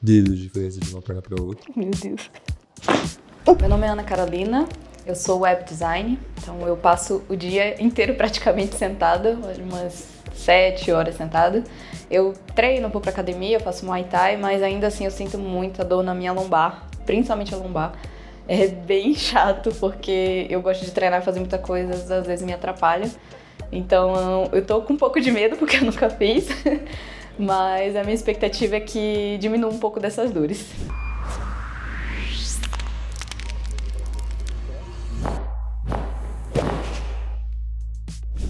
dedos de diferença de uma perna para outra. Meu Deus. Meu nome é Ana Carolina, eu sou web design, então eu passo o dia inteiro praticamente sentada, umas 7 horas sentada. Eu treino, vou pra academia, eu faço Muay Thai, mas ainda assim eu sinto muita dor na minha lombar, principalmente a lombar. É bem chato porque eu gosto de treinar e fazer muita coisa, às vezes me atrapalha. Então eu tô com um pouco de medo porque eu nunca fiz, mas a minha expectativa é que diminua um pouco dessas dores.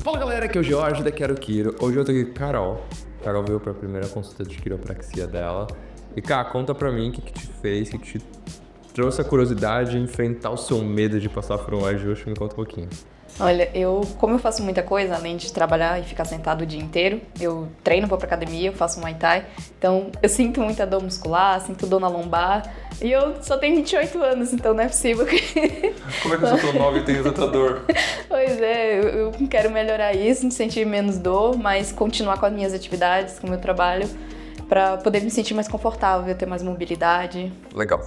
Fala galera, aqui é o Jorge da Quero Quiro. Hoje eu tô aqui com a Carol. Carol veio pra primeira consulta de quiropraxia dela. E cá, conta pra mim o que te fez, o que te trouxe a curiosidade de enfrentar o seu medo de passar por um ajuste. Me conta um pouquinho. Olha, como eu faço muita coisa, além de trabalhar e ficar sentado o dia inteiro, eu treino, vou pra academia, eu faço Muay Thai, então eu sinto muita dor muscular, sinto dor na lombar, e eu só tenho 28 anos, então não é possível que... Como é que eu sou tão nova e tenho tanta dor? Pois é, eu quero melhorar isso, sentir menos dor, mas continuar com as minhas atividades, com o meu trabalho, pra poder me sentir mais confortável, ter mais mobilidade. Legal.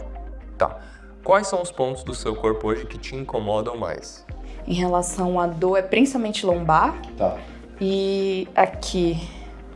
Tá. Quais são os pontos do seu corpo hoje que te incomodam mais? Em relação à dor, é principalmente lombar. Tá. E aqui.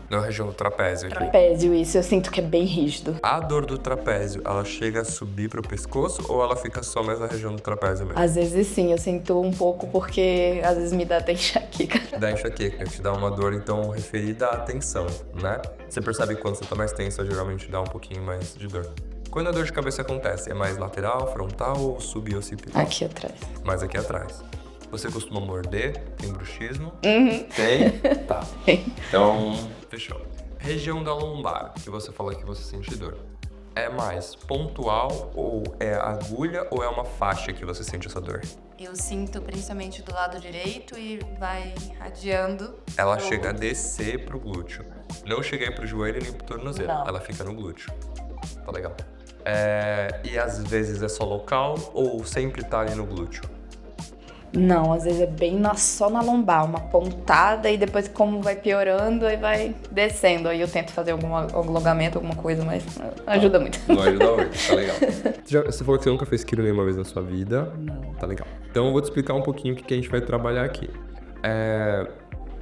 Na região do trapézio aqui. Trapézio, isso. Eu sinto que é bem rígido. A dor do trapézio, ela chega a subir pro pescoço ou ela fica só mais na região do trapézio mesmo? Às vezes sim, eu sinto um pouco porque às vezes me dá até enxaqueca. Da enxaqueca, te dá uma dor então referida à tensão, né? Você percebe que quando você tá mais tenso, geralmente dá um pouquinho mais de dor. Quando a dor de cabeça acontece, é mais lateral, frontal ou suboccipital? Aqui atrás. Mais aqui atrás. Você costuma morder? Tem bruxismo? Uhum. Tem? Tá. Tem. Então, fechou. Região da lombar, que você falou que você sente dor. É mais pontual ou é agulha ou é uma faixa que você sente essa dor? Eu sinto principalmente do lado direito e vai adiando. Ela chega a descer pro glúteo. Não chega aí pro joelho nem pro tornozelo. Não. Ela fica no glúteo. Tá legal. E às vezes é só local ou sempre tá ali no glúteo? Não, às vezes é bem só na lombar, uma pontada e depois como vai piorando, aí vai descendo. Aí eu tento fazer algum alongamento, alguma coisa, mas ajuda muito. Não ajuda muito, tá legal. Você falou que você nunca fez quiro nenhuma vez na sua vida. Não. Tá legal. Então eu vou te explicar um pouquinho o que a gente vai trabalhar aqui.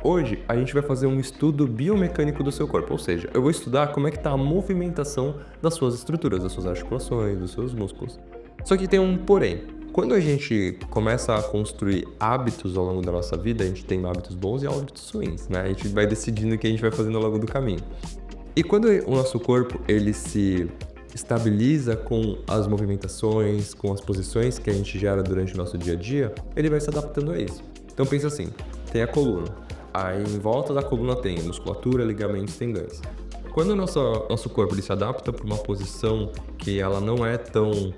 Hoje a gente vai fazer um estudo biomecânico do seu corpo, ou seja, eu vou estudar como é que tá a movimentação das suas estruturas, das suas articulações, dos seus músculos. Só que tem um porém. Quando a gente começa a construir hábitos ao longo da nossa vida, a gente tem hábitos bons e hábitos ruins, né? A gente vai decidindo o que a gente vai fazendo ao longo do caminho. E quando o nosso corpo, ele se estabiliza com as movimentações, com as posições que a gente gera durante o nosso dia a dia, ele vai se adaptando a isso. Então pensa assim, tem a coluna. Aí em volta da coluna tem musculatura, ligamentos, tendões. Quando o nosso corpo ele se adapta para uma posição que ela não é tão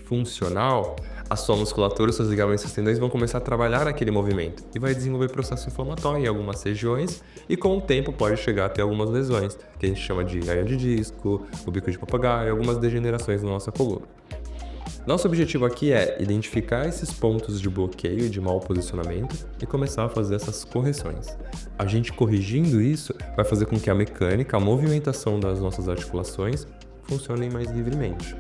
funcional, a sua musculatura, os seus ligamentos e seus tendões vão começar a trabalhar aquele movimento e vai desenvolver processo inflamatório em algumas regiões e com o tempo pode chegar até algumas lesões, que a gente chama de hernia de disco, o bico de papagaio, algumas degenerações na nossa coluna. Nosso objetivo aqui é identificar esses pontos de bloqueio e de mau posicionamento e começar a fazer essas correções. A gente corrigindo isso vai fazer com que a mecânica, a movimentação das nossas articulações funcionem mais livremente.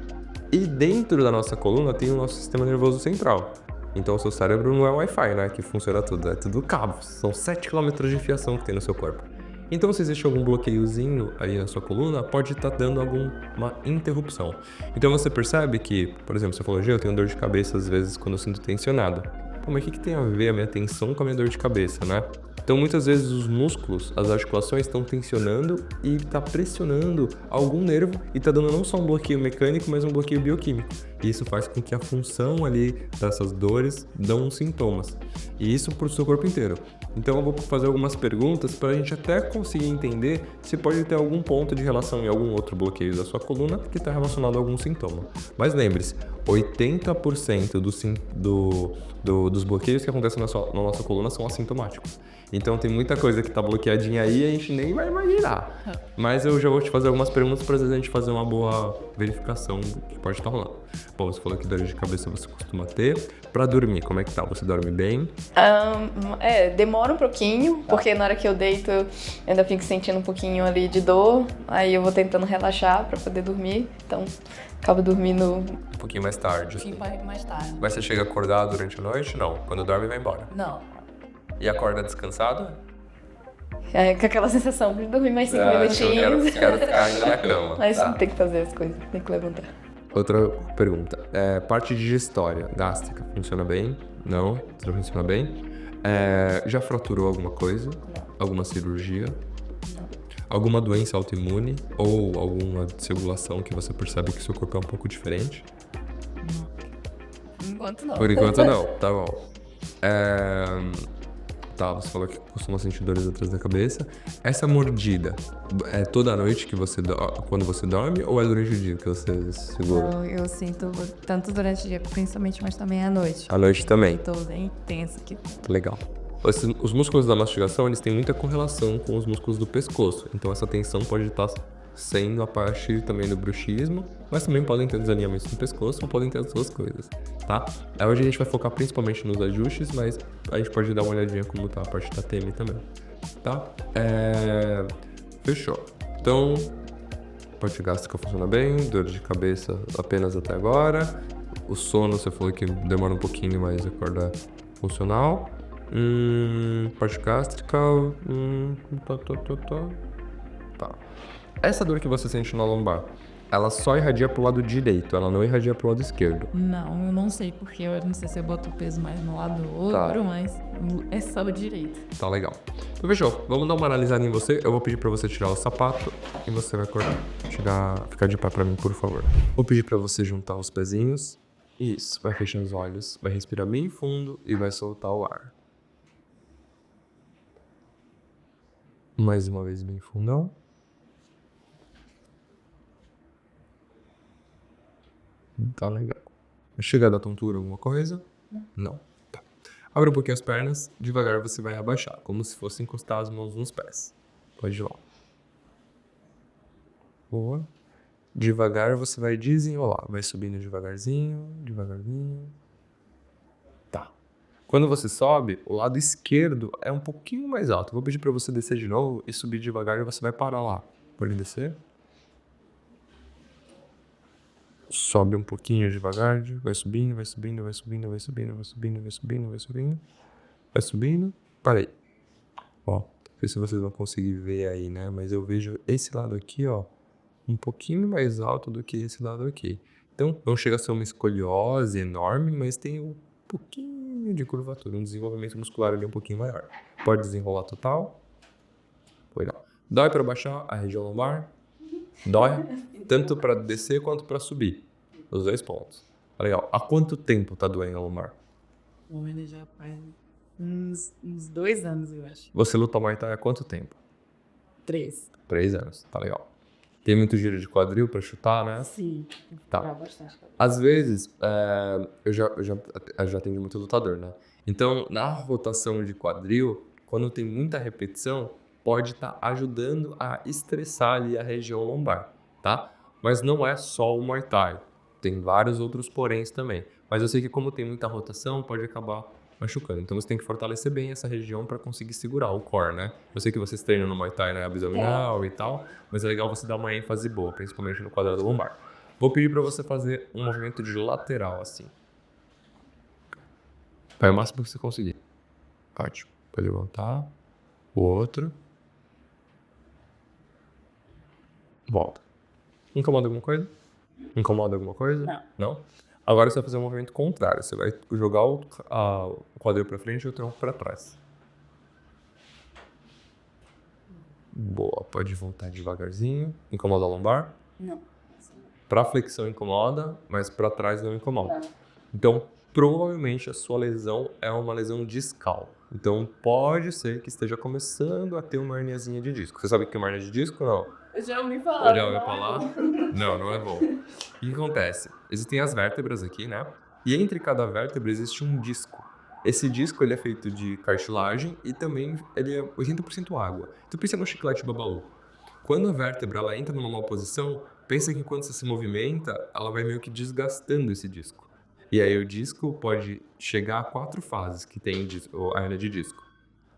E dentro da nossa coluna tem o nosso sistema nervoso central. Então o seu cérebro não é Wi-Fi, né? Que funciona tudo, é tudo cabos. São 7 km de fiação que tem no seu corpo. Então se existe algum bloqueiozinho aí na sua coluna, pode estar dando alguma interrupção. Então você percebe que, por exemplo, você falou, eu tenho dor de cabeça às vezes quando eu sinto tensionado. Pô, mas o que tem a ver a minha tensão com a minha dor de cabeça, né? Então, muitas vezes os músculos, as articulações estão tensionando e está pressionando algum nervo e está dando não só um bloqueio mecânico, mas um bloqueio bioquímico. E isso faz com que a função ali dessas dores dão sintomas. E isso para o seu corpo inteiro. Então, eu vou fazer algumas perguntas para a gente até conseguir entender se pode ter algum ponto de relação em algum outro bloqueio da sua coluna que está relacionado a algum sintoma. Mas lembre-se, 80% dos bloqueios que acontecem na nossa coluna são assintomáticos. Então tem muita coisa que tá bloqueadinha aí e a gente nem vai imaginar. Mas eu já vou te fazer algumas perguntas pra a gente fazer uma boa verificação do que pode estar rolando. Bom, você falou que dor de cabeça você costuma ter. Pra dormir, como é que tá? Você dorme bem? Demora um pouquinho, porque na hora que eu deito eu ainda fico sentindo um pouquinho ali de dor, aí eu vou tentando relaxar pra poder dormir, então acabo dormindo Um pouquinho mais tarde. um pouquinho mais tarde. Mas você chega a acordar durante a noite? Não. Quando dorme, vai embora. Não. E acorda descansado? Com aquela sensação de dormir mais 5 minutinhos. Eu quero ficar ainda na cama. Mas tem que fazer as coisas, tem que levantar. Outra pergunta. Parte digestória, gástrica, funciona bem? Não? Não funciona bem? Já fraturou alguma coisa? Não. Alguma cirurgia? Não. Alguma doença autoimune? Ou alguma desregulação que você percebe que seu corpo é um pouco diferente? Por enquanto não. Por enquanto não, tá bom. Tá, você falou que costuma sentir dores atrás da cabeça. Essa mordida é toda noite que você quando você dorme ou é durante o dia que você segura? Não, eu sinto tanto durante o dia, principalmente, mas também à noite. À noite também. Tô bem tensa aqui. Legal. Os músculos da mastigação, eles têm muita correlação com os músculos do pescoço. Então essa tensão pode estar sendo a parte também do bruxismo, mas também podem ter desalinhamentos no pescoço ou podem ter as duas coisas, tá? Hoje a gente vai focar principalmente nos ajustes, mas a gente pode dar uma olhadinha como tá a parte da TM também, tá? Fechou. Então, parte gástrica funciona bem, dor de cabeça apenas até agora. O sono, você falou que demora um pouquinho, mas acorda funcional. Parte gástrica. Tá. Essa dor que você sente na lombar, ela só irradia pro lado direito, ela não irradia pro lado esquerdo. Não, eu não sei porque, eu não sei se eu boto o peso mais no lado do outro, mas é só o direito. Tá legal. Então fechou. Vamos dar uma analisada em você. Eu vou pedir pra você tirar o sapato e você vai acordar. Ficar de pé pra mim, por favor. Vou pedir pra você juntar os pezinhos. Isso. Vai fechar os olhos, vai respirar bem fundo e vai soltar o ar. Mais uma vez bem fundão. Tá legal. Chega da tontura alguma coisa? Não. Tá. Abre um pouquinho as pernas, devagar você vai abaixar, como se fosse encostar as mãos nos pés. Pode ir lá. Boa. Devagar você vai desenrolar. Vai subindo devagarzinho, devagarzinho. Tá. Quando você sobe, o lado esquerdo é um pouquinho mais alto. Vou pedir pra você descer de novo e subir devagar e você vai parar lá. Pode descer? Sobe um pouquinho devagar, vai subindo, vai subindo, vai subindo, vai subindo, vai subindo, vai subindo, vai subindo. Vai subindo. Parei. Ó, não sei se vocês vão conseguir ver aí, né? Mas eu vejo esse lado aqui, ó, um pouquinho mais alto do que esse lado aqui. Então, não chega a ser uma escoliose enorme, mas tem um pouquinho de curvatura, um desenvolvimento muscular ali um pouquinho maior. Pode desenrolar total. Foi lá. Dói para baixar a região lombar? Dói? Tanto para descer quanto para subir. Os dois pontos. Tá legal. Há quanto tempo tá doendo a lombar? O homem já faz uns 2 anos, eu acho. Você luta Muay Thai há quanto tempo? 3. 3 anos. Tá legal. Tem muito giro de quadril para chutar, né? Sim. Tá. Bastante. Às vezes, eu já atendi muito lutador, né? Então, na rotação de quadril, quando tem muita repetição, pode estar ajudando a estressar ali a região lombar, tá? Mas não é só o Muay Thai. Tem vários outros poréns também. Mas eu sei que como tem muita rotação, pode acabar machucando. Então você tem que fortalecer bem essa região para conseguir segurar o core, né? Eu sei que vocês treinam no Muay Thai, né? Abdominal e tal. Mas é legal você dar uma ênfase boa, principalmente no quadrado lombar. Vou pedir para você fazer um movimento de lateral, assim. Vai o máximo que você conseguir. Ótimo. Pode levantar. O outro. Volta. Incomoda alguma coisa? Incomoda alguma coisa? Não. Não? Agora você vai fazer um movimento contrário. Você vai jogar o quadril para frente e o tronco para trás. Boa. Pode voltar devagarzinho. Incomoda a lombar? Não. Para flexão incomoda, mas para trás não incomoda. Não. Então, provavelmente a sua lesão é uma lesão discal. Então, pode ser que esteja começando a ter uma herniazinha de disco. Você sabe o que é uma hernia de disco ou não? Eu já ouvi falar. Já ouviu falar? Não, não é bom. O que acontece? Existem as vértebras aqui, né? E entre cada vértebra existe um disco. Esse disco ele é feito de cartilagem e também ele é 80% água. Então pensa no chiclete babalu. Quando a vértebra ela entra numa má posição, pensa que quando você se movimenta, ela vai meio que desgastando esse disco. E aí o disco pode chegar a 4 fases que tem a hernia de disco.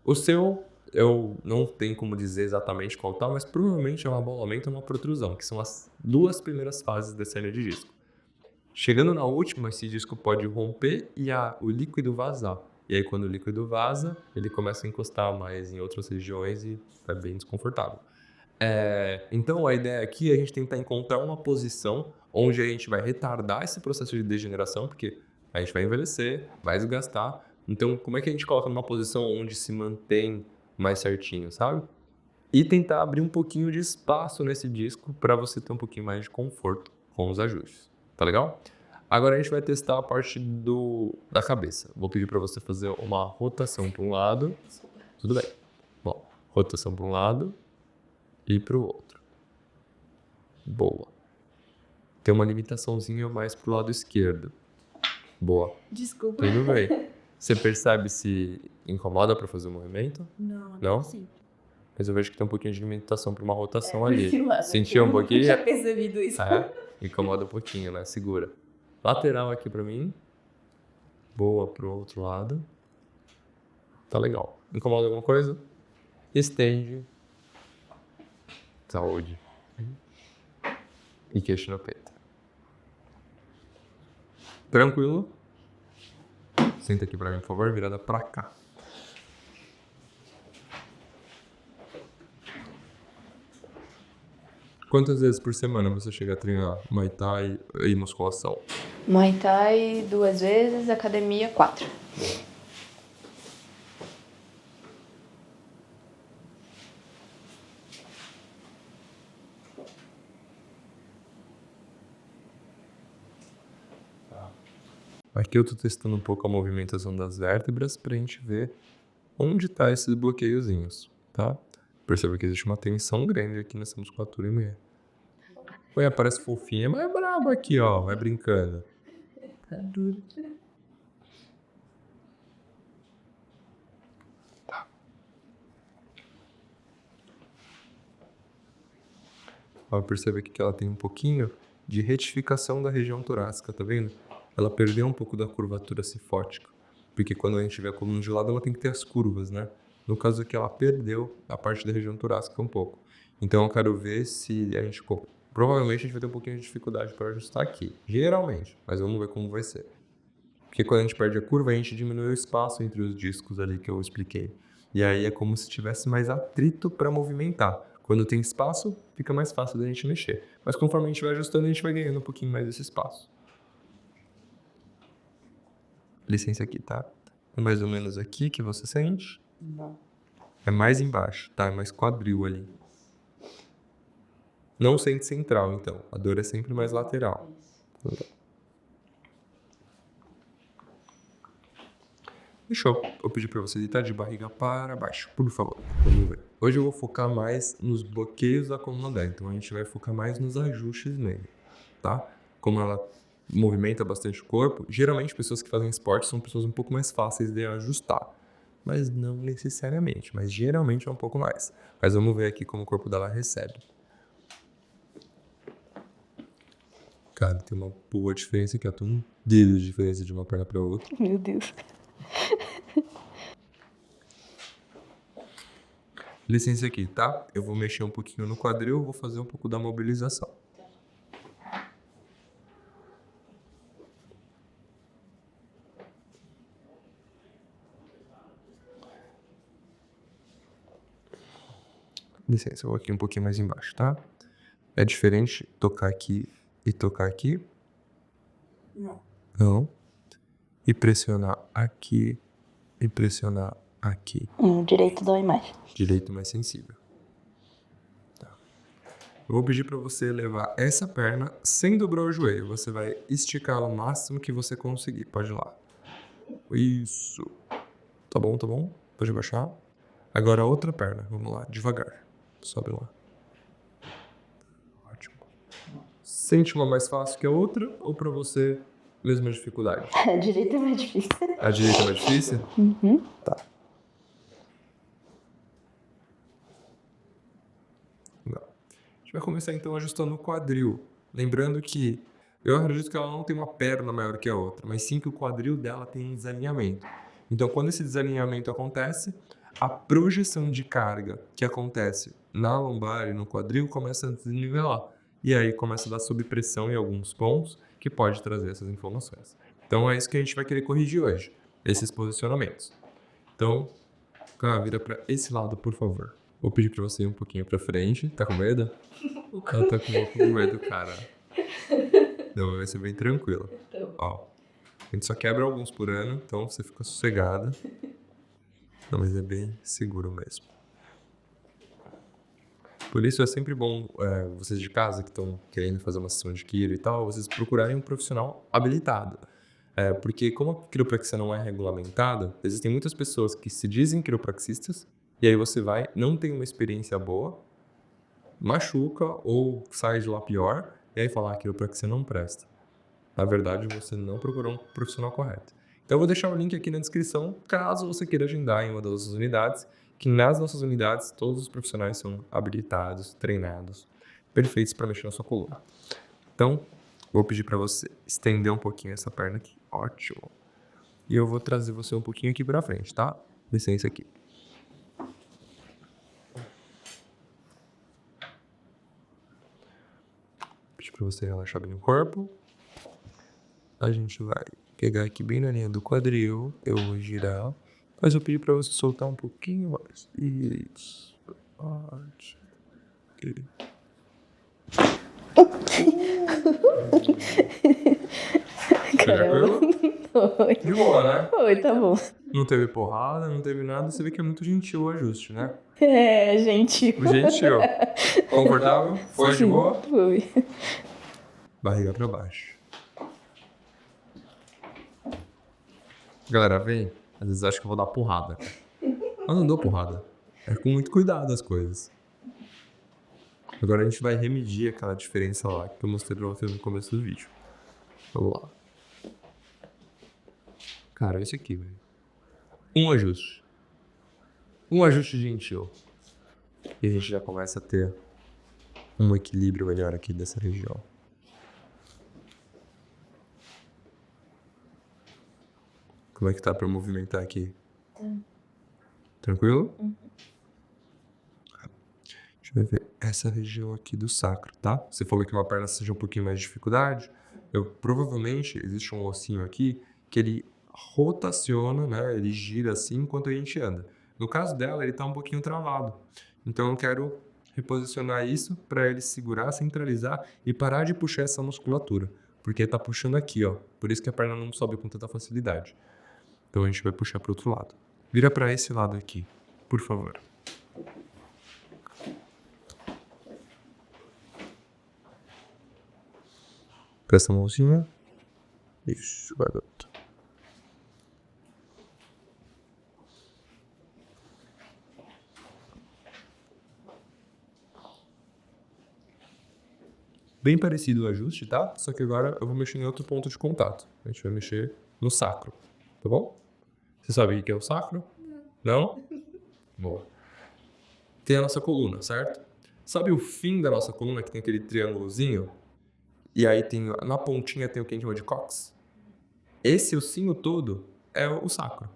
O seu, eu não tenho como dizer exatamente qual tá, mas provavelmente é um abolamento ou uma protrusão, que são as 2 primeiras fases dessa hernia de disco. Chegando na última, esse disco pode romper e o líquido vazar. E aí quando o líquido vaza, ele começa a encostar mais em outras regiões e é bem desconfortável. Então a ideia aqui é a gente tentar encontrar uma posição onde a gente vai retardar esse processo de degeneração, porque a gente vai envelhecer, vai desgastar. Então como é que a gente coloca numa posição onde se mantém mais certinho, sabe? E tentar abrir um pouquinho de espaço nesse disco para você ter um pouquinho mais de conforto com os ajustes. Tá legal? Agora a gente vai testar a parte da cabeça. Vou pedir para você fazer uma rotação para um lado. Tudo bem. Bom, rotação para um lado e para o outro. Boa. Tem uma limitaçãozinha mais pro lado esquerdo. Boa. Desculpa. Tudo bem. Você percebe se incomoda para fazer o movimento? Não? Sim. Mas eu vejo que tem um pouquinho de limitação para uma rotação ali. Lado. Sentiu um pouquinho? Eu já percebido isso. Incomoda um pouquinho, né? Segura. Lateral aqui pra mim. Boa pro outro lado. Tá legal. Incomoda alguma coisa? Estende. Saúde. E queixo no peito. Tranquilo? Senta aqui pra mim, por favor. Virada pra cá. Quantas vezes por semana você chega a treinar Muay Thai e musculação? Muay Thai 2 vezes, academia 4. Aqui eu tô testando um pouco a movimentação das vértebras pra gente ver onde tá esses bloqueiozinhos, tá? Perceba que existe uma tensão grande aqui nessa musculatura e mulher. Oi, parece fofinha, mas é brabo aqui, ó. Vai brincando. Tá duro. Tá. Ó, percebe aqui que ela tem um pouquinho de retificação da região torácica, tá vendo? Ela perdeu um pouco da curvatura cifótica. Porque quando a gente tiver a coluna de lado, ela tem que ter as curvas, né? No caso aqui, ela perdeu a parte da região torácica um pouco. Então, eu quero ver se a gente... Provavelmente, a gente vai ter um pouquinho de dificuldade para ajustar aqui. Geralmente. Mas vamos ver como vai ser. Porque quando a gente perde a curva, a gente diminui o espaço entre os discos ali que eu expliquei. E aí, é como se tivesse mais atrito para movimentar. Quando tem espaço, fica mais fácil da gente mexer. Mas conforme a gente vai ajustando, a gente vai ganhando um pouquinho mais desse espaço. Licença aqui, tá? É mais ou menos aqui que você sente? Não. É mais embaixo, tá? É mais quadril ali. Não sente central, então. A dor é sempre mais lateral. Fechou. Eu pedi pra você deitar de barriga para baixo, por favor. Vamos ver. Hoje eu vou focar mais nos bloqueios da coluna dela. Então a gente vai focar mais nos ajustes nele, tá? Como ela movimenta bastante o corpo, geralmente pessoas que fazem esporte são pessoas um pouco mais fáceis de ajustar. Mas não necessariamente, mas geralmente é um pouco mais. Mas vamos ver aqui como o corpo dela recebe. Cara, tem uma boa diferença aqui, ó. Tem um dedo de diferença de uma perna pra outra. Meu Deus. Licença aqui, tá? Eu vou mexer um pouquinho no quadril, vou fazer um pouco da mobilização. Licença, eu vou aqui um pouquinho mais embaixo, tá? É diferente tocar aqui e tocar aqui? Não. Não. E pressionar aqui e pressionar aqui. Direito dói mais. Direito mais sensível. Tá. Eu vou pedir para você levar essa perna sem dobrar o joelho. Você vai esticá-la o máximo que você conseguir. Pode ir lá. Isso. Tá bom, tá bom? Pode baixar. Agora a outra perna. Vamos lá, devagar. Sobe lá. Ótimo. Sente uma mais fácil que a outra ou para você mesma dificuldade? A direita é mais difícil. A direita é mais difícil? Uhum. Tá. Não. A gente vai começar então ajustando o quadril. Lembrando que eu acredito que ela não tem uma perna maior que a outra, mas sim que o quadril dela tem um desalinhamento. Então, quando esse desalinhamento acontece, a projeção de carga que acontece na lombar e no quadril começa a desnivelar. E aí começa a dar sobrepressão em alguns pontos que pode trazer essas inflamações. Então, é isso que a gente vai querer corrigir hoje, esses posicionamentos. Então, cara, vira pra esse lado, por favor. Vou pedir pra você ir um pouquinho pra frente. Tá com medo? Ela tá com um pouco de medo, cara. Não, vai ser bem tranquilo. Ó, a gente só quebra alguns por ano, então você fica sossegada. Não, mas é bem seguro mesmo. Por isso é sempre bom, vocês de casa que estão querendo fazer uma sessão de quiro e tal, vocês procurarem um profissional habilitado. Porque como a quiropraxia não é regulamentada, existem muitas pessoas que se dizem quiropraxistas, e aí você vai, não tem uma experiência boa, machuca ou sai de lá pior, e aí fala que a quiropraxia não presta. Na verdade, você não procurou um profissional correto. Então eu vou deixar o link aqui na descrição, caso você queira agendar em uma das nossas unidades, que nas nossas unidades todos os profissionais são habilitados, treinados, perfeitos para mexer na sua coluna. Então, vou pedir para você estender um pouquinho essa perna aqui. Ótimo. E eu vou trazer você um pouquinho aqui para frente, tá? Licença aqui. Pedir para você relaxar bem o corpo. A gente vai pegar aqui bem na linha do quadril. Eu vou girar. Mas eu pedi pra você soltar um pouquinho mais. Isso. Ótimo. Okay. Caramba. Foi. De boa, né? Foi, tá bom. Não teve porrada, não teve nada. Você vê que é muito gentil o ajuste, né? É, gente. Gentil. Confortável? Foi de boa? Foi. Barriga pra baixo. Galera, vem. Às vezes acho que eu vou dar porrada. Mas não dou porrada. É com muito cuidado as coisas. Agora a gente vai remedir aquela diferença lá que eu mostrei pra vocês no começo do vídeo. Vamos lá. Cara, esse aqui, velho. Um ajuste. Um ajuste gentil. E a gente já começa a ter um equilíbrio melhor aqui dessa região. Como é que tá pra movimentar aqui? Tranquilo? Uhum. A gente vai ver essa região aqui do sacro, tá? Você falou que uma perna seja um pouquinho mais de dificuldade. Provavelmente existe um ossinho aqui que ele rotaciona, né? Ele gira assim enquanto a gente anda. No caso dela, ele tá um pouquinho travado. Então eu quero reposicionar isso para ele segurar, centralizar e parar de puxar essa musculatura. Porque tá puxando aqui, ó. Por isso que a perna não sobe com tanta facilidade. Então a gente vai puxar para o outro lado. Vira para esse lado aqui, por favor. Presta a mãozinha. Isso, garoto. Bem parecido o ajuste, tá? Só que agora eu vou mexer em outro ponto de contato. A gente vai mexer no sacro, tá bom? Você sabe o que é o sacro? Não? Boa. Tem a nossa coluna, certo? Sabe o fim da nossa coluna que tem aquele triângulozinho? E aí na pontinha tem o que a gente chama de cox? Esse ossinho todo é o sacro.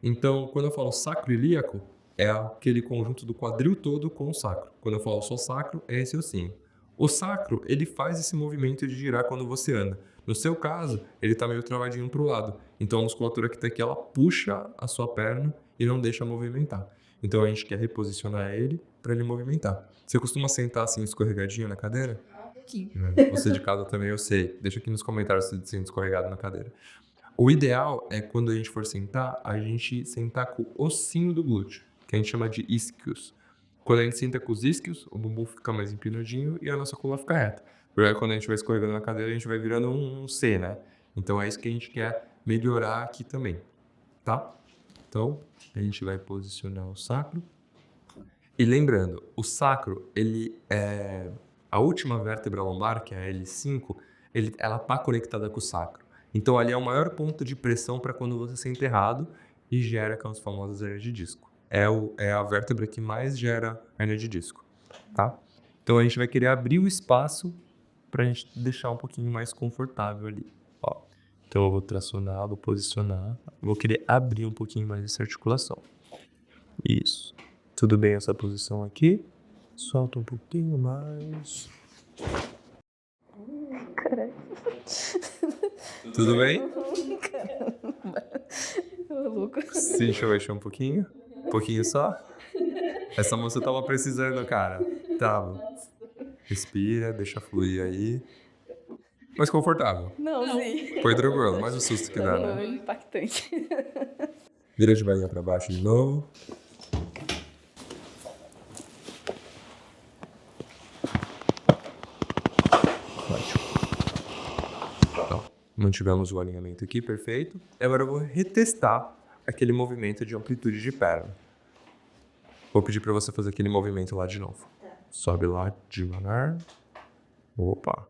Então, quando eu falo sacro ilíaco, é aquele conjunto do quadril todo com o sacro. Quando eu falo só sacro, é esse ossinho. O sacro, ele faz esse movimento de girar quando você anda. No seu caso, ele tá meio travadinho pro lado. Então a musculatura que tá aqui, ela puxa a sua perna e não deixa movimentar. Então a gente quer reposicionar ele para ele movimentar. Você costuma sentar assim escorregadinho na cadeira? Um pouquinho. Você de casa também, eu sei. Deixa aqui nos comentários se você sente escorregado na cadeira. O ideal é quando a gente for sentar, a gente sentar com o ossinho do glúteo, que a gente chama de isquios. Quando a gente senta com os isquios, o bumbum fica mais empinadinho e a nossa coluna fica reta. Porque quando a gente vai escorregando na cadeira, a gente vai virando um C, né? Então é isso que a gente quer melhorar aqui também, tá? Então, a gente vai posicionar o sacro. E lembrando, o sacro, ele é... A última vértebra lombar, que é a L5, ela tá conectada com o sacro. Então ali é o maior ponto de pressão para quando você ser enterrado e gera aquelas famosas hernias de disco. É a vértebra que mais gera hernia de disco, tá? Então a gente vai querer abrir o espaço para a gente deixar um pouquinho mais confortável ali, ó. Então eu vou tracionar, vou posicionar, vou querer abrir um pouquinho mais essa articulação. Isso. Tudo bem essa posição aqui? Solta um pouquinho mais. Caralho. Tudo bem? Louco. Sim, deixa eu mexer um pouquinho. Um pouquinho só. Essa moça tava precisando, cara. Tava. Respira, deixa fluir aí. Mas confortável. Não, sim. Foi tranquilo, mais o susto que dá, Foi né? impactante. Vira de barriga pra baixo de novo. Ótimo. Então, mantivemos o alinhamento aqui, perfeito. Agora eu vou retestar aquele movimento de amplitude de perna. Vou pedir pra você fazer aquele movimento lá de novo. Sobe lá devagar. Opa.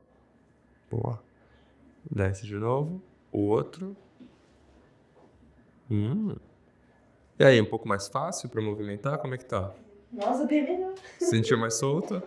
Boa. Desce de novo. O outro. E aí, um pouco mais fácil pra movimentar? Como é que tá? Nossa, bem melhor. Sentiu mais solta?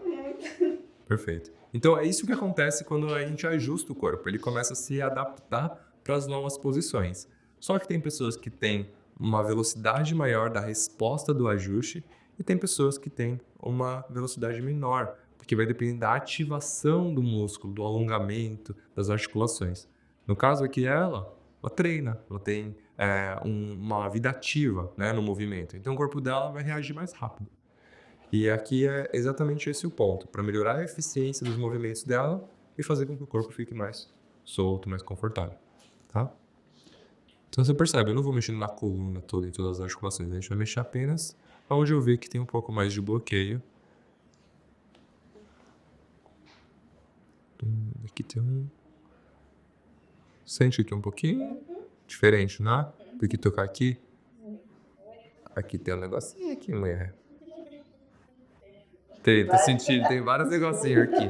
Perfeito. Então é isso que acontece quando a gente ajusta o corpo. Ele começa a se adaptar para as novas posições. Só que tem pessoas que têm uma velocidade maior da resposta do ajuste e tem pessoas que têm uma velocidade menor, porque vai depender da ativação do músculo, do alongamento, das articulações. No caso aqui ela treina, ela tem uma vida ativa, né, no movimento. Então o corpo dela vai reagir mais rápido. E aqui é exatamente esse o ponto, para melhorar a eficiência dos movimentos dela e fazer com que o corpo fique mais solto, mais confortável, tá? Então você percebe, eu não vou mexendo na coluna toda, em todas as articulações, a gente vai mexer apenas onde eu ver que tem um pouco mais de bloqueio. Aqui tem um... Sente aqui um pouquinho, diferente, né? Porque tocar aqui, aqui tem um negocinho aqui, mulher. Tá sentindo, tem vários negocinhos aqui.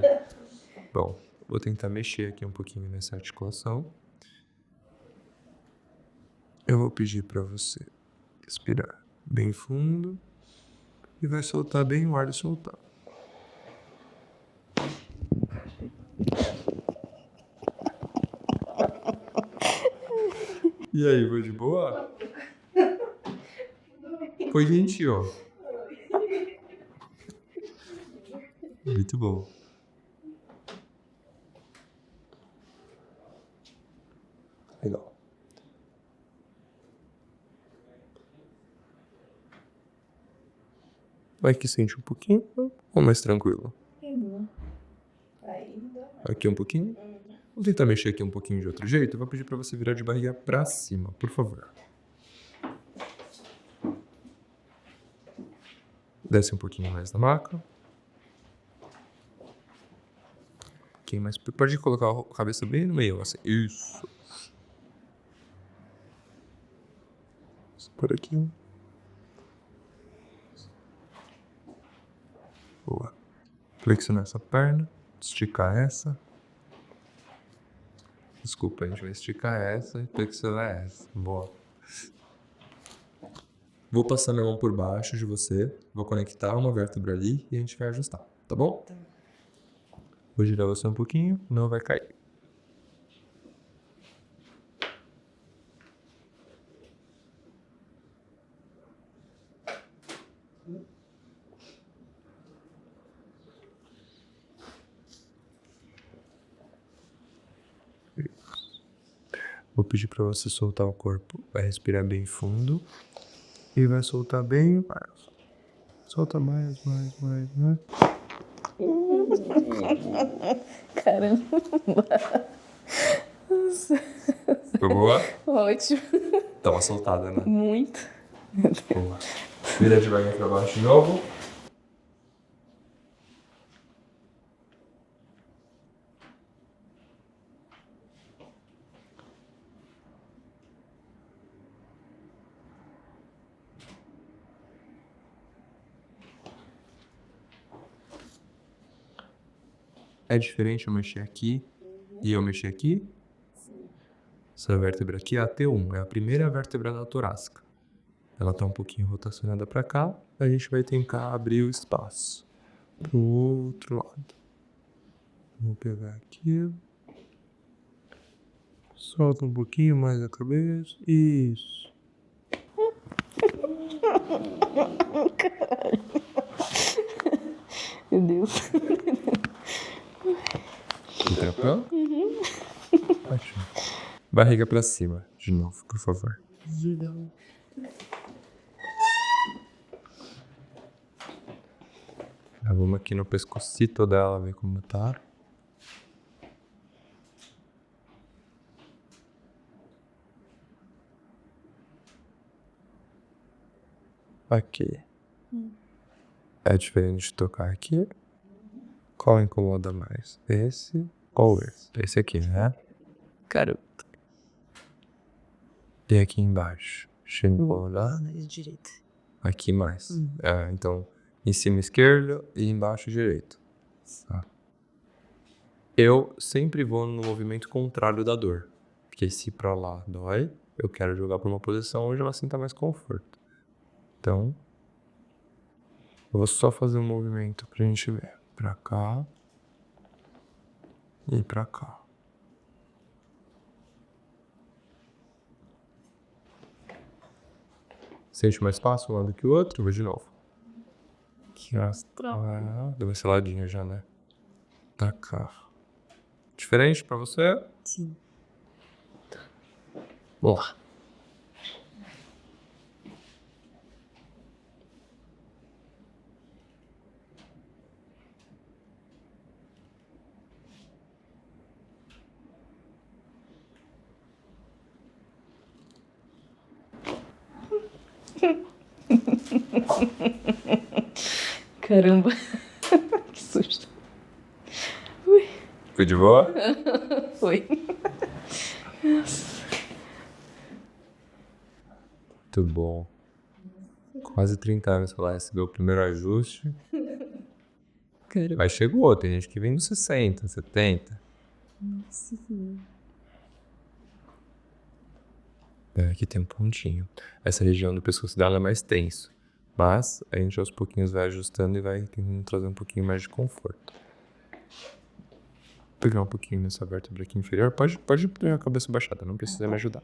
Bom, vou tentar mexer aqui um pouquinho nessa articulação. Eu vou pedir para você respirar bem fundo e vai soltar bem o ar de soltar. E aí, foi de boa? Foi gentil. Muito bom. Legal. Vai que sente um pouquinho ou mais tranquilo? Aqui um pouquinho. Vou tentar mexer aqui um pouquinho de outro jeito. Eu vou pedir para você virar de barriga para cima, por favor. Desce um pouquinho mais na maca. Mas pode colocar a cabeça bem no meio, assim. Isso. Por aqui. Boa. Flexionar essa perna. Esticar essa. Desculpa, a gente vai esticar essa e flexionar essa. Boa. Vou passar minha mão por baixo de você. Vou conectar uma vértebra ali e a gente vai ajustar. Tá bom? Tá. Vou girar você um pouquinho, não vai cair. Vou pedir para você soltar o corpo. Vai respirar bem fundo e vai soltar bem mais. Solta mais. Caramba. Nossa. Foi boa? Ótimo. Tava soltada, né? Muito. Boa. Vira devagar pra baixo de novo. É diferente eu mexer aqui e eu mexer aqui? Essa vértebra aqui é a T1, é a primeira vértebra da torácica. Ela tá um pouquinho rotacionada para cá, a gente vai tentar abrir o espaço pro outro lado. Vou pegar aqui. Solta um pouquinho mais a cabeça. Isso. Meu Deus. Tranquilo? Ótimo. Barriga pra cima, de novo, por favor. Já vamos aqui no pescocito dela, ver como tá. Aqui. É diferente de tocar aqui. Qual incomoda mais? Esse ou esse? Esse aqui, né? Garoto. E aqui embaixo? Chegou lá? Direita. Aqui mais. Então, em cima esquerdo e embaixo direito. Tá. Eu sempre vou no movimento contrário da dor. Porque se pra lá dói, eu quero jogar pra uma posição onde ela sinta mais conforto. Então, eu vou só fazer um movimento pra gente ver. Pra cá. E pra cá. Sente mais fácil um lado que o outro? Vou de novo. Aqui, ó. Deu uma seladinha já, né? Pra cá. Diferente pra você? Sim. Vamos lá. Caramba. Que susto. Foi de boa? Foi. Muito bom. Quase 30 anos que ela recebeu o primeiro ajuste. Caramba. Mas chegou, tem gente que vem nos 60, 70. Nossa Senhora. Aqui tem um pontinho. Essa região do pescoço dela é mais tenso. Mas a gente aos pouquinhos vai ajustando e vai tentando trazer um pouquinho mais de conforto. Vou pegar um pouquinho nessa vértebra aqui inferior. Pode ter a cabeça baixada, não precisa me ajudar.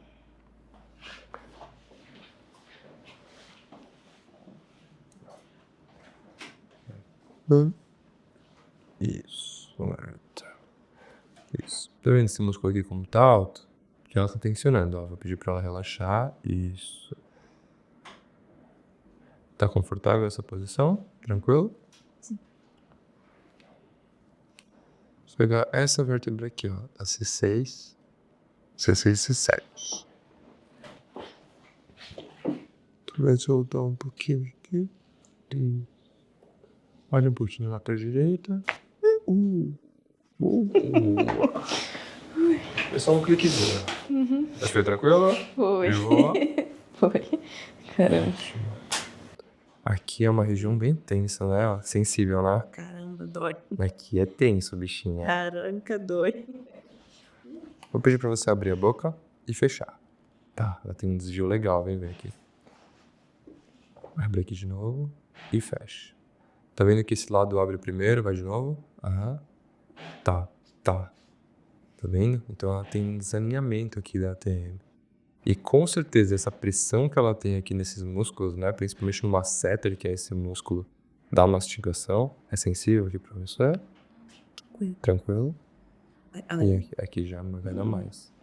Isso, isso. Tá vendo esse músculo aqui como tá alto? Que ela tá tensionando, ó. Vou pedir pra ela relaxar. Isso. Tá confortável essa posição? Tranquilo? Sim. Vou pegar essa vértebra aqui, ó. A C6 e C7. Vai soltar um pouquinho aqui. Olha um pouquinho lá pra direita. É só um cliquezinho. Mas foi tranquilo? Foi. Viu? Foi. Caramba. Aqui é uma região bem tensa, né? Ó, sensível, né? Caramba, dói. Aqui é tenso, bichinha. Caraca, dói. Vou pedir pra você abrir a boca e fechar. Tá, ela tem um desvio legal, vem ver aqui. Abre aqui de novo e fecha. Tá vendo que esse lado abre primeiro, vai de novo? Aham. Tá. Tá vendo? Então ela tem desalinhamento aqui da ATM. E com certeza essa pressão que ela tem aqui nesses músculos, né? Principalmente no masseter, que é esse músculo da mastigação. É sensível aqui pra você? Tranquilo? E aqui já vai dar mais.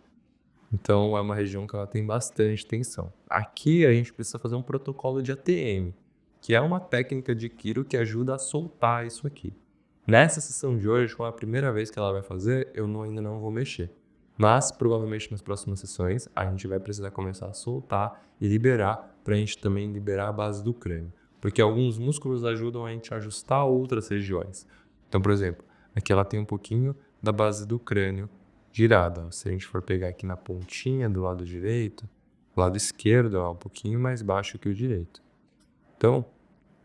Então é uma região que ela tem bastante tensão. Aqui a gente precisa fazer um protocolo de ATM, que é uma técnica de quiro que ajuda a soltar isso aqui. Nessa sessão de hoje, como é a primeira vez que ela vai fazer, eu ainda não vou mexer. Mas provavelmente nas próximas sessões a gente vai precisar começar a soltar e liberar, pra gente também liberar a base do crânio. Porque alguns músculos ajudam a gente a ajustar outras regiões. Então, por exemplo, aqui ela tem um pouquinho da base do crânio girada. Se a gente for pegar aqui na pontinha do lado direito, o lado esquerdo é um pouquinho mais baixo que o direito. Então,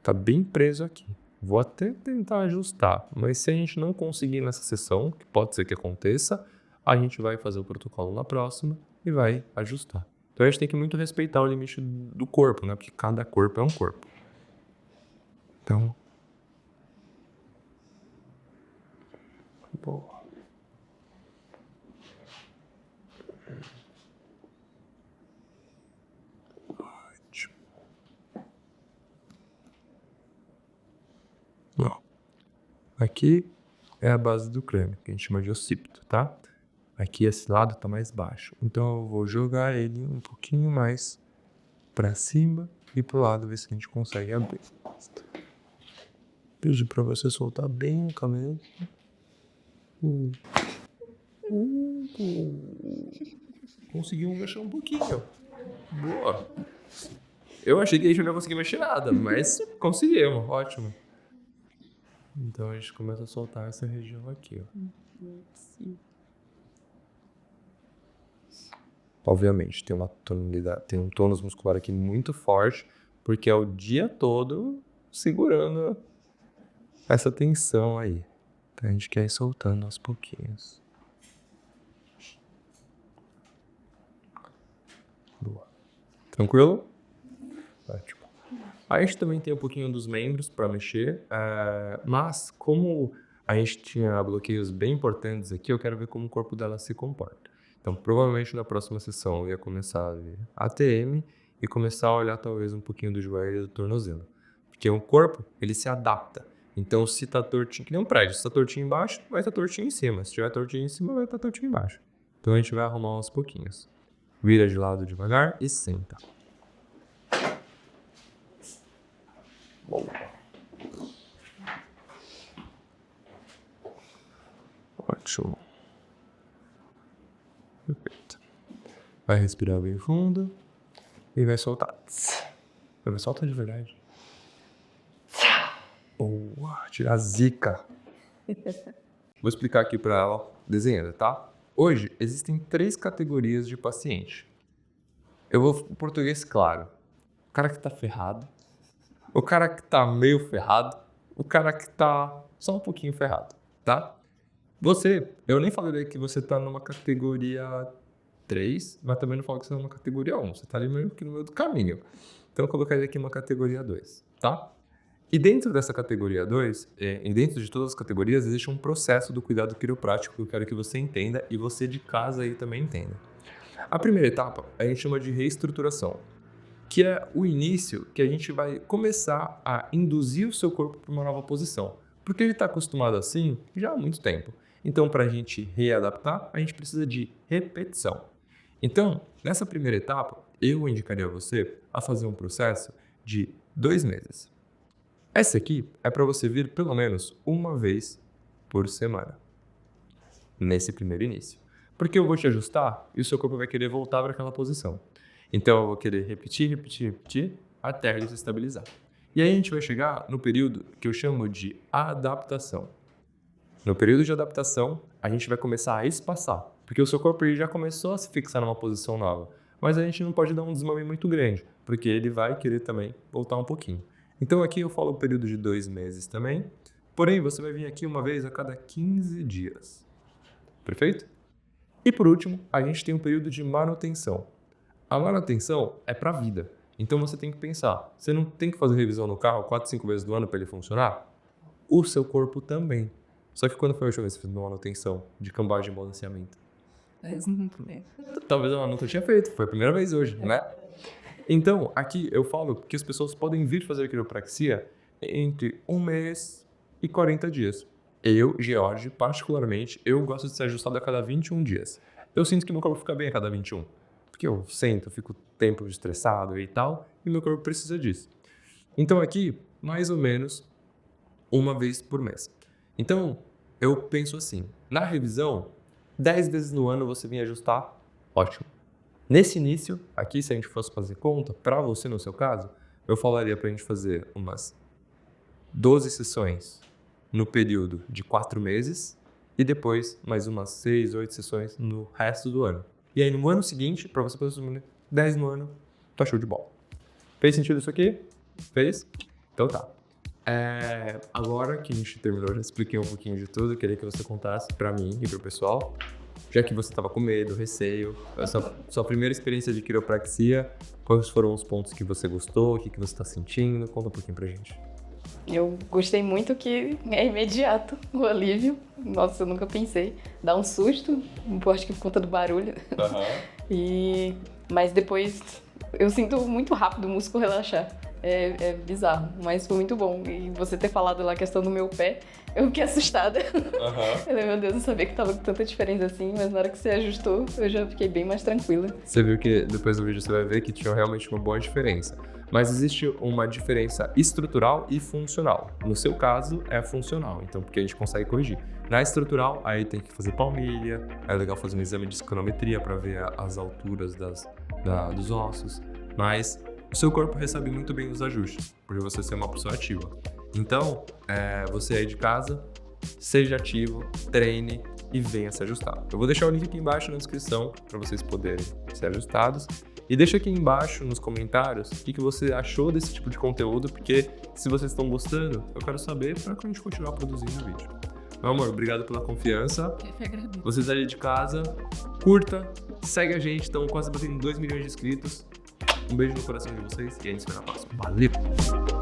tá bem preso aqui. Vou até tentar ajustar, mas se a gente não conseguir nessa sessão, que pode ser que aconteça, a gente vai fazer o protocolo na próxima e vai ajustar. Então a gente tem que muito respeitar o limite do corpo, né? Porque cada corpo é um corpo. Então... Boa. Ótimo. Bom, aqui é a base do creme, que a gente chama de occipito, tá? Aqui esse lado tá mais baixo. Então eu vou jogar ele um pouquinho mais pra cima e pro lado, ver se a gente consegue abrir. Pedir pra você soltar bem o cabelo. Conseguimos mexer um pouquinho. Boa. Eu achei que a gente não ia conseguir mexer nada, mas conseguimos. Ótimo. Então a gente começa a soltar essa região aqui, ó. Obviamente, tem uma tonalidade, tem um tônus muscular aqui muito forte, porque é o dia todo segurando essa tensão aí. Então a gente quer ir soltando aos pouquinhos. Boa. Tranquilo? Ótimo. A gente também tem um pouquinho dos membros para mexer, mas como a gente tinha bloqueios bem importantes aqui, eu quero ver como o corpo dela se comporta. Então, provavelmente na próxima sessão eu ia começar a ver ATM e começar a olhar talvez um pouquinho do joelho e do tornozelo. Porque o corpo, ele se adapta. Então, se tá tortinho, que nem um prédio, se tá tortinho embaixo, vai estar tortinho em cima. Se tiver tortinho em cima, vai estar tortinho embaixo. Então, a gente vai arrumar aos pouquinhos. Vira de lado devagar e senta. Boa. Ótimo. Perfeito. Vai respirar bem fundo e vai soltar. Solta de verdade. Boa. Tirar a zica. Vou explicar aqui pra ela desenhando, tá? Hoje existem 3 categorias de paciente. Eu vou em português claro. O cara que tá ferrado, o cara que tá meio ferrado, o cara que tá só um pouquinho ferrado, tá? Você, eu nem falei que você tá numa categoria 3, mas também não falo que você tá numa categoria 1. Você tá ali meio que no meio do caminho. Então eu colocaria aqui uma categoria 2, tá? E dentro dessa categoria 2, e dentro de todas as categorias, existe um processo do cuidado quiroprático que eu quero que você entenda e você de casa aí também entenda. A primeira etapa a gente chama de reestruturação, que é o início que a gente vai começar a induzir o seu corpo para uma nova posição, porque ele está acostumado assim já há muito tempo. Então, para a gente readaptar, a gente precisa de repetição. Então, nessa primeira etapa, eu indicaria você a fazer um processo de 2 meses. Essa aqui é para você vir pelo menos uma vez por semana, nesse primeiro início. Porque eu vou te ajustar e o seu corpo vai querer voltar para aquela posição. Então eu vou querer repetir, até ele se estabilizar. E aí a gente vai chegar no período que eu chamo de adaptação. No período de adaptação, a gente vai começar a espaçar, porque o seu corpo já começou a se fixar numa posição nova. Mas a gente não pode dar um desmame muito grande, porque ele vai querer também voltar um pouquinho. Então aqui eu falo o período de 2 meses também, porém você vai vir aqui uma vez a cada 15 dias. Perfeito? E por último, a gente tem um período de manutenção. A manutenção é para a vida. Então você tem que pensar, você não tem que fazer revisão no carro 4, 5 vezes do ano para ele funcionar? O seu corpo também. Só que quando foi a última vez que você fez uma manutenção de cambagem e balanceamento? Talvez ela nunca tinha feito, foi a primeira vez hoje, né? Então, aqui eu falo que as pessoas podem vir fazer quiropraxia entre 1 mês e 40 dias. Eu, George, particularmente, eu gosto de ser ajustado a cada 21 dias. Eu sinto que meu corpo fica bem a cada 21. Porque eu sento, eu fico tempo estressado e tal, e meu corpo precisa disso. Então aqui, mais ou menos, 1 vez por mês. Então, eu penso assim, na revisão, 10 vezes no ano você vem ajustar, ótimo. Nesse início, aqui se a gente fosse fazer conta, para você no seu caso, eu falaria pra gente fazer umas 12 sessões no período de 4 meses e depois mais umas 6, 8 sessões no resto do ano. E aí no ano seguinte, para você fazer 10 no ano, tá show de bola. Fez sentido isso aqui? Fez? Então tá. Agora que a gente terminou, já expliquei um pouquinho de tudo, queria que você contasse pra mim e pro pessoal Já que você estava com medo, receio, essa sua primeira experiência de quiropraxia, quais foram os pontos que você gostou, o que você está sentindo? Conta um pouquinho pra gente. Eu gostei muito que é imediato o alívio. Nossa, eu nunca pensei. Dá um susto, acho que por conta do barulho. Mas depois eu sinto muito rápido o músculo relaxar. É bizarro, mas foi muito bom. E você ter falado lá a questão do meu pé, eu fiquei assustada. Eu falei, meu Deus, eu sabia que tava com tanta diferença assim, mas na hora que você ajustou, eu já fiquei bem mais tranquila. Você viu que depois do vídeo você vai ver que tinha realmente uma boa diferença. Mas existe uma diferença estrutural e funcional. No seu caso, é funcional, então porque a gente consegue corrigir. Na estrutural, aí tem que fazer palmilha, é legal fazer um exame de escanometria para ver as alturas dos ossos, mas o seu corpo recebe muito bem os ajustes, por você ser uma pessoa ativa. Então, você aí de casa, seja ativo, treine e venha se ajustar. Eu vou deixar o link aqui embaixo na descrição para vocês poderem ser ajustados. E deixa aqui embaixo nos comentários o que você achou desse tipo de conteúdo, porque se vocês estão gostando, eu quero saber para que a gente continuar produzindo vídeo. Meu amor, obrigado pela confiança. Eu que agradeço. Vocês aí de casa, curta, segue a gente, estamos quase batendo 2 milhões de inscritos. Um beijo no coração de vocês e a gente se vê na próxima. Valeu!